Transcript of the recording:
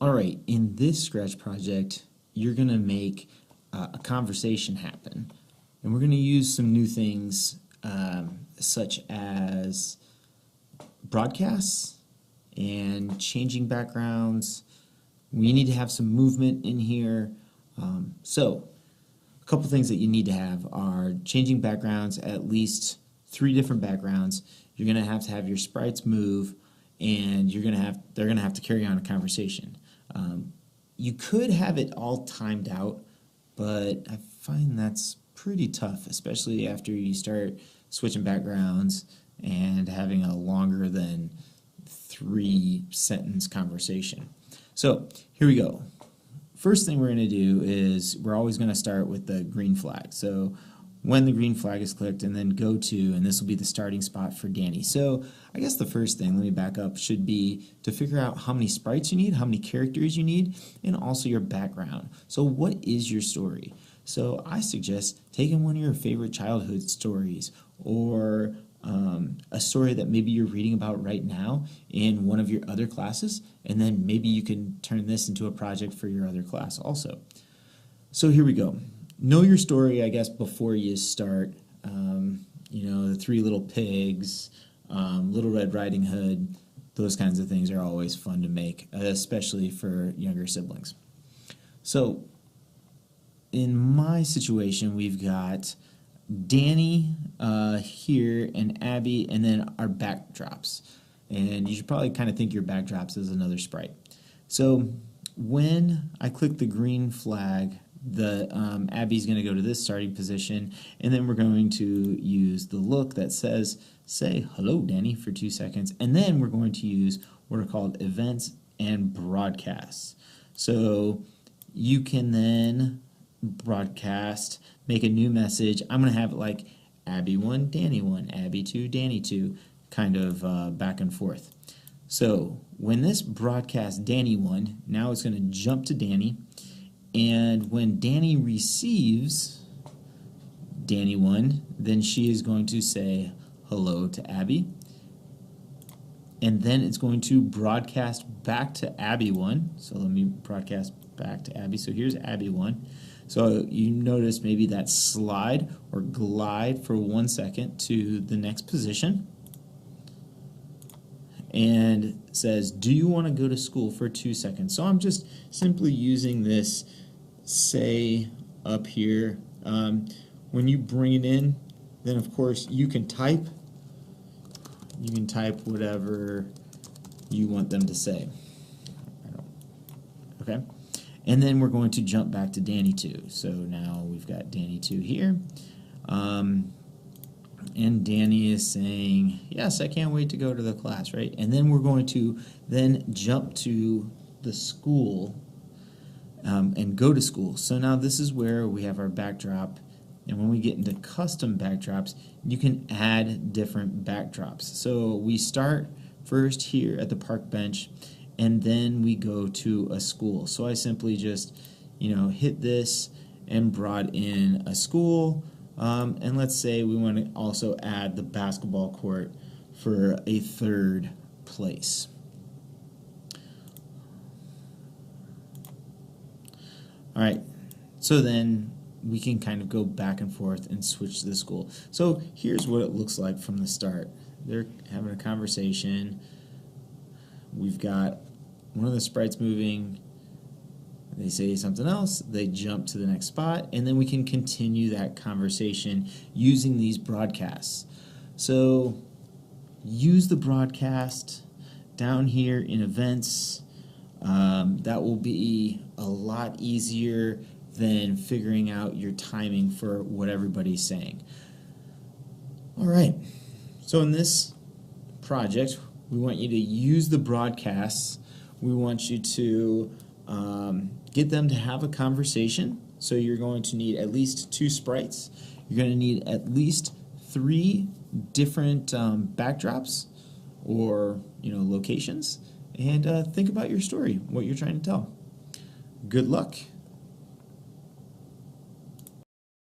All right, in this Scratch project, you're going to make a conversation happen. And we're going to use some new things such as broadcasts and changing backgrounds. We need to have some movement in here. So a couple things that you need to have are changing backgrounds, at least 3 different backgrounds. You're going to have your sprites move, and they're going to have to carry on a conversation. You could have it all timed out, but I find that's pretty tough, especially after you start switching backgrounds and having a longer than 3-sentence conversation. So here we go. First thing we're going to do is we're always going to start with the green flag. So when the green flag is clicked, and then go to, and this will be the starting spot for Danny. So I guess the first thing, let me back up, should be to figure out how many sprites you need, how many characters you need, and also your background. So what is your story? So I suggest taking one of your favorite childhood stories, or a story that maybe you're reading about right now in one of your other classes, and then maybe you can turn this into a project for your other class also. So here we go. Know your story, I guess, before you start. The 3 Little Pigs, Little Red Riding Hood, those kinds of things are always fun to make, especially for younger siblings. So in my situation, we've got Danny here, and Abby, and then our backdrops. And you should probably kind of think your backdrops as another sprite. So when I click the green flag, Abby's going to go to this starting position, and then we're going to use the look that says, say hello Danny, for 2 seconds, and then we're going to use what are called events and broadcasts. So you can then broadcast, make a new message. I'm going to have it like Abby 1, Danny 1, Abby 2, Danny 2, kind of back and forth. So when this broadcasts Danny 1, now it's going to jump to Danny. And when Danny receives Danny 1, then she is going to say hello to Abby. And then it's going to broadcast back to Abby 1. So let me broadcast back to Abby. So here's Abby 1. So you notice maybe that slide or glide for 1 second to the next position. And says, do you want to go to school for 2 seconds? So I'm just simply using this say up here. When you bring it in, then of course you can type whatever you want them to say. Okay, and then we're going to jump back to Danny 2. So now we've got Danny 2 here. And Danny is saying, yes, I can't wait to go to the class, right? And then we're going to then jump to the school and go to school. So now this is where we have our backdrop. And when we get into custom backdrops, you can add different backdrops. So we start first here at the park bench, and then we go to a school. So I simply just, hit this and brought in a school. And let's say we want to also add the basketball court for a 3rd place. All right, so then we can kind of go back and forth and switch to the school. So here's what it looks like from the start. They're having a conversation. We've got one of the sprites moving. They say something else, they jump to the next spot, and then we can continue that conversation using these broadcasts. So use the broadcast down here in events. That will be a lot easier than figuring out your timing for what everybody's saying. All right, so in this project, we want you to use the broadcasts. We want you to get them to have a conversation. So you're going to need at least 2 sprites. You're going to need at least 3 different backdrops or locations. And think about your story, what you're trying to tell. Good luck.